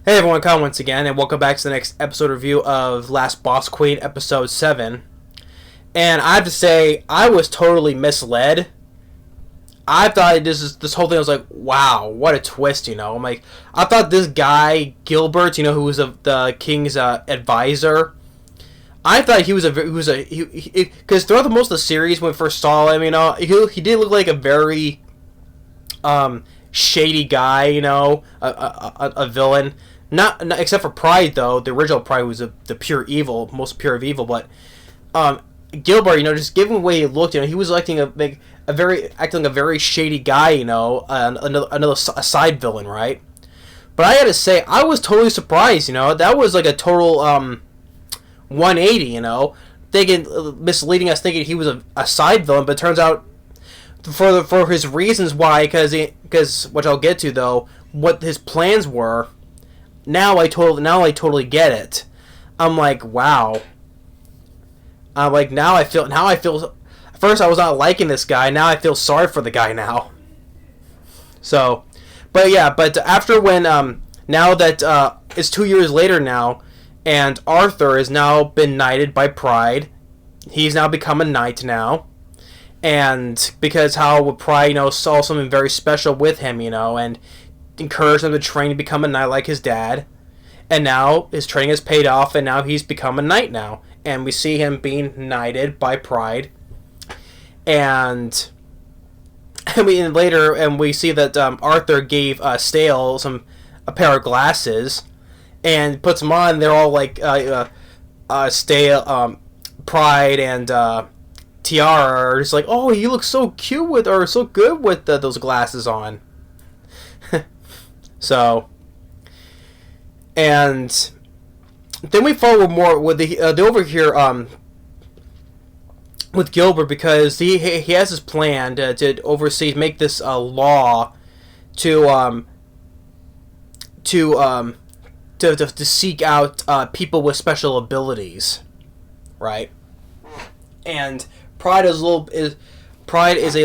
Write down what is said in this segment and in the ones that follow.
Hey everyone, Kyle once again, and welcome back to the next episode review of Last Boss Queen, episode 7. And I have to say, I was totally misled. I thought this whole thing was like, wow, what a twist, I'm like, I thought this guy, Gilbert, who was the king's advisor, I thought because throughout most of the series, when we first saw him, he did look like a very, shady guy, a villain. Not except for Pride, though. The original Pride was the pure evil, most pure of evil. But Gilbert, just given the way he looked, he was acting like a very shady guy, a side villain, right? But I gotta say, I was totally surprised. That was like a total 180. Misleading us, thinking he was a side villain, but it turns out for his reasons why, because which I'll get to though, what his plans were. Now I totally get it. I'm like, wow. I'm like, now I feel. At first, I was not liking this guy. Now I feel sorry for the guy now. So, but after when now that it's 2 years later now, and Arthur has now been knighted by Pride. He's now become a knight now, and because how Pride saw something very special with him, and encouraged him to train to become a knight like his dad, and now his training has paid off, and now he's become a knight now, and we see him being knighted by Pride, and we see that Arthur gave Stale a pair of glasses, and puts them on. They're all like Stale, Pride, and Tiara are just like, oh, you look so cute so good with those glasses on. So, and then we follow more with the over here with Gilbert, because he has this plan to oversee, make this law to seek out people with special abilities, right? And Pride is a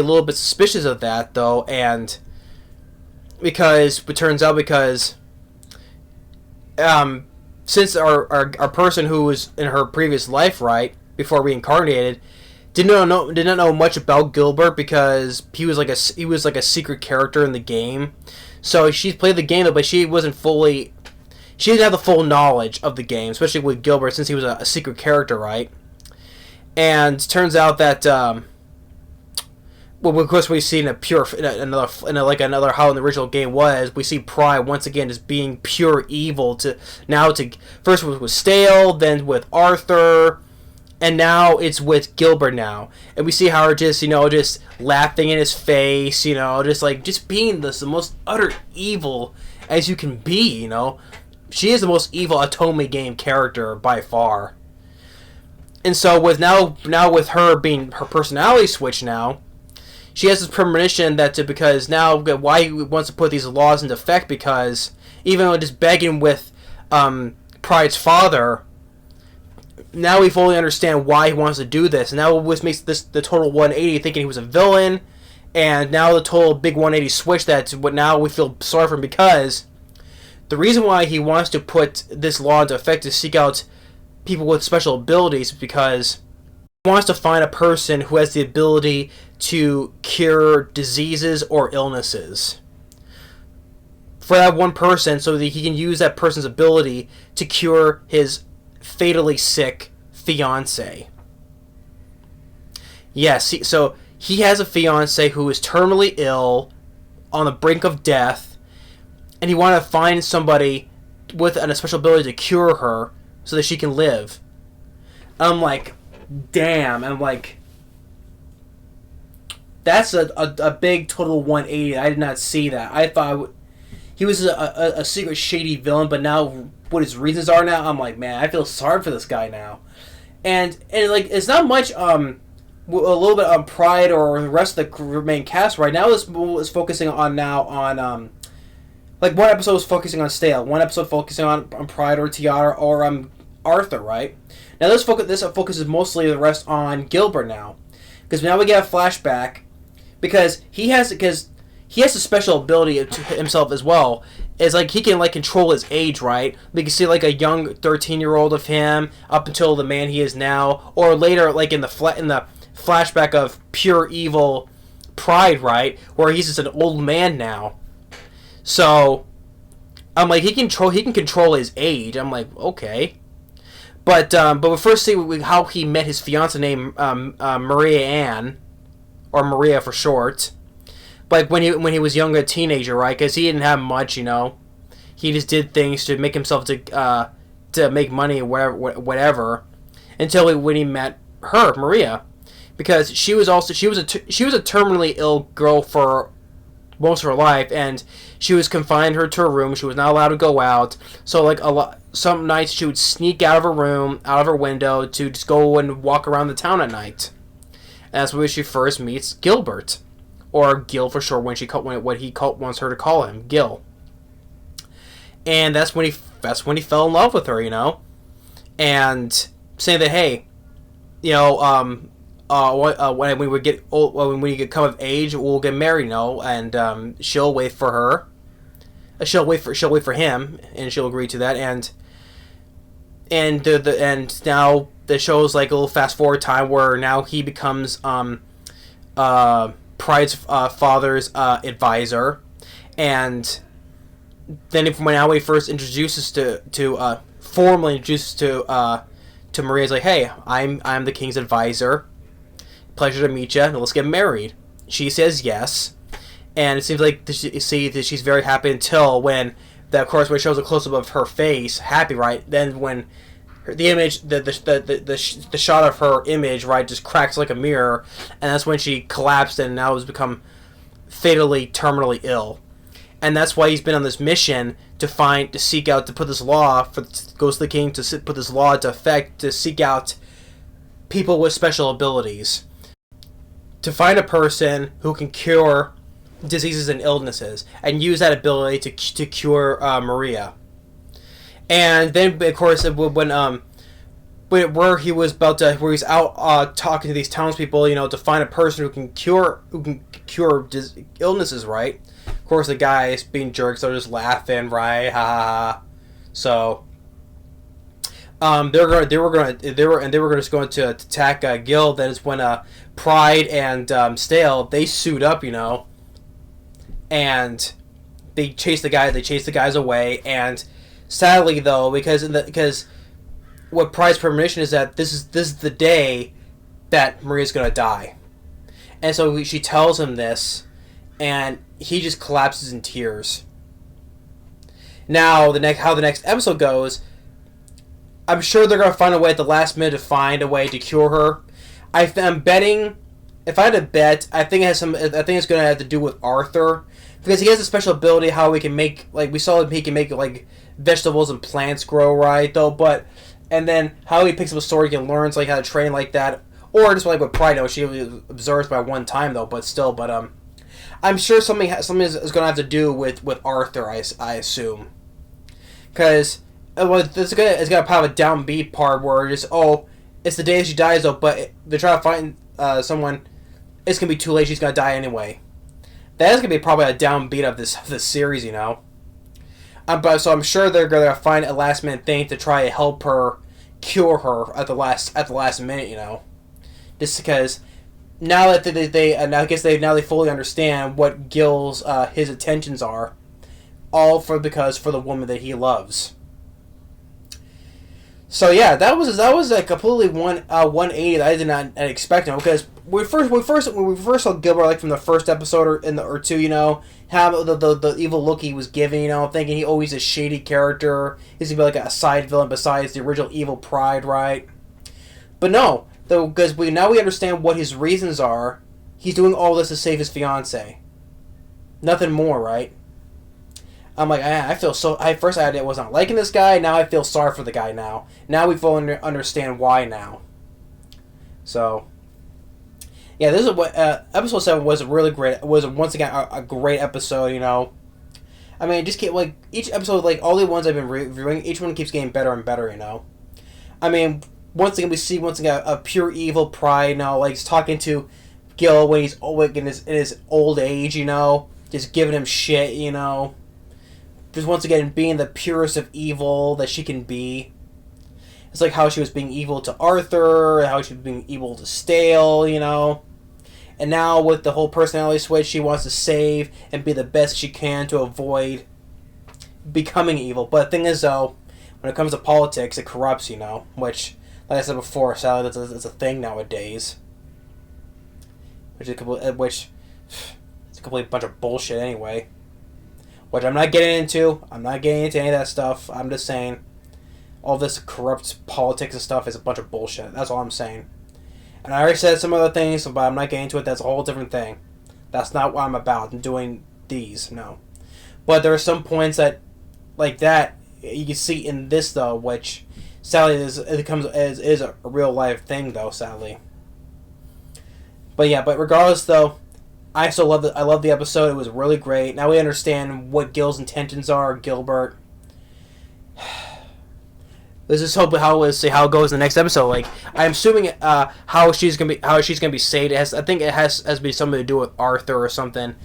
little bit suspicious of that though, and because it turns out since our person who was in her previous life, right, before reincarnated, did not know much about Gilbert, because he was like a secret character in the game. So she played the game, but she didn't have the full knowledge of the game, especially with Gilbert, since he was a secret character, right? And turns out that well, of course, we see another how in the original game was. We see Pride once again as being pure evil. First it was with Stale, then with Arthur, and now it's with Gilbert now. And we see her just laughing in his face, just being the most utter evil as you can be. She is the most evil Otome game character by far. And so with her being her personality switch now. She has this premonition because now why he wants to put these laws into effect, because even though just begging with Pride's father, now we fully understand why he wants to do this. And now what makes this the total 180, thinking he was a villain, and now the total big 180 switch. That's what now we feel sorry for him, because the reason why he wants to put this law into effect to seek out people with special abilities is because he wants to find a person who has the ability to cure diseases or illnesses. For that one person, so that he can use that person's ability to cure his fatally sick fiancé. Yes, so he has a fiancé who is terminally ill, on the brink of death, and he wanted to find somebody with a special ability to cure her so that she can live. I'm like, damn. I'm like, that's a big total 180. I did not see that. I thought he was a secret shady villain, but now what his reasons are now, I'm like, man, I feel sorry for this guy now. And like, it's not much a little bit on Pride or the rest of the main cast right now. This is focusing on like one episode was focusing on Stale, one episode focusing on Pride or Tiara or Arthur, right? Now this focuses mostly the rest on Gilbert now, because now we get a flashback, because he has a special ability to himself as well, is like he can like control his age, right? We can see like a young 13-year-old of him up until the man he is now, or later like in the flashback of pure evil Pride, right, where he's just an old man now. So I'm like he can control his age. I'm like, okay. But we first see how he met his fiance named Maria Ann, or Maria for short. Like when he was younger, a teenager, right? Because he didn't have much, you know. He just did things to make himself to make money, whatever. Until when he met her, Maria, because she was a terminally ill girl for most of her life, and she was confined to her room. She was not allowed to go out. So like some nights she would sneak out of her room, out of her window, to just go and walk around the town at night. And that's where she first meets Gilbert, or Gil for short, what he wants her to call him, Gil. And that's when he fell in love with her, you know, and saying that, hey, you know, when we get old, when we come of age, we'll get married, you know, and she'll wait for her. She'll wait for him, and she'll agree to that. And now the show's like a little fast forward time where now he becomes Pride's father's advisor, and then when he first introduces formally introduces to Maria, is like, hey, I'm the king's advisor. Pleasure to meet you. Now let's get married. She says yes, and it seems like that she's very happy until when of course when it shows a close up of her face, happy, right? Then when the image, the shot of her image, right, just cracks like a mirror, and that's when she collapsed and now has become fatally, terminally ill. And that's why he's been on this mission to seek out, to put this law, goes to the king to put this law into effect, to seek out people with special abilities. To find a person who can cure diseases and illnesses, and use that ability to cure Maria. And then, of course, where he's out talking to these townspeople, you know, to find a person who can cure illnesses, right? Of course, the guys being jerks, they're just laughing, right? Ha ha ha. So, they were just going to attack Gil. That is when Pride and Stale, they suit up, you know, and they chase the guys away. And sadly, though, because what Pride's premonition is that this is the day that Maria's gonna die, and so she tells him this, and he just collapses in tears. Now how the next episode goes, I'm sure they're gonna find a way at the last minute to find a way to cure her. I'm betting, if I had to bet, I think it's gonna have to do with Arthur, because he has a special ability how he can make, like we saw he can make like vegetables and plants grow, right, though, but and then how he picks up a sword, he can learn like how to train like that, or just like with Pride, though, she observes by one time though, but still, I'm sure something is going to have to do with Arthur, I assume, because it's going to have a downbeat part where it's the day she dies though, but they're trying to find someone. It's going to be too late. She's going to die anyway. That is going to be probably a downbeat of this series, you know. So I'm sure they're going to find a last minute thing to try to help her cure her at the last minute, you know, just because now that they fully understand what Gil's his intentions are, all for the woman that he loves. So yeah, that was a completely 180 that I did not expect, because when we first saw Gilbert, like from the first episode or two, you know, how the evil look he was giving, you know, thinking he's a shady character, he's gonna be like a side villain besides the original evil Pride, right? But no, though, because we understand what his reasons are. He's doing all this to save his fiance, nothing more, right? I'm like, I feel so. First I was not liking this guy. Now I feel sorry for the guy. Now we fully understand why now. So, yeah, this is what episode 7 was really great. Was once again a great episode. You know, I mean, just keep like each episode, like all the ones I've been reviewing, each one keeps getting better and better. You know, I mean, once again we see a pure evil Pride. You know, like he's talking to Gil when he's in his old age. You know, just giving him shit. You know. just once again being the purest of evil that she can be. It's like how she was being evil to Arthur, how she was being evil to Stale, you know. And now with the whole personality switch, she wants to save and be the best she can to avoid becoming evil. But the thing is, though, when it comes to politics, it corrupts, you know. Which, like I said before, sadly, that's a thing nowadays. Which is it's a complete bunch of bullshit anyway. Which I'm not getting into. I'm not getting into any of that stuff. I'm just saying all this corrupt politics and stuff is a bunch of bullshit. That's all I'm saying. And I already said some other things, but I'm not getting into it. That's a whole different thing. That's not what I'm about. I'm doing these, no. But there are some points that, like that, you can see in this, though, which sadly is a real life thing, though, sadly. But yeah, but regardless, though, I still love I love the episode. It was really great. Now we understand what Gil's intentions are, Gilbert. Let's just hope see how it goes in the next episode. Like, I'm assuming how she's gonna be saved. I think it has to be something to do with Arthur or something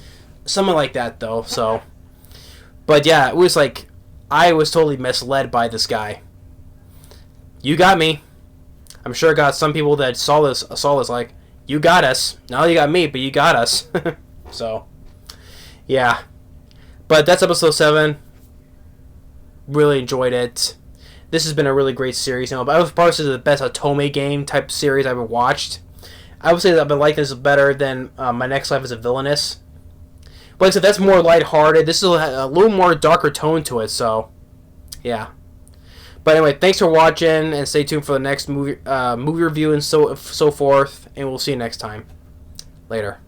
like that, though. So, but yeah, it was like I was totally misled by this guy. You got me. I'm sure it got some people that saw this like, you got us. Not only you got me, but you got us. So, yeah. But that's episode 7. Really enjoyed it. This has been a really great series. You know, but I was probably the best Otome game type series I've ever watched. I would say that I've been liking this better than My Next Life as a Villainess. But like I said, that's more lighthearted. This is a little more darker tone to it. So, yeah. But anyway, thanks for watching, and stay tuned for the next movie review and so forth. And we'll see you next time. Later.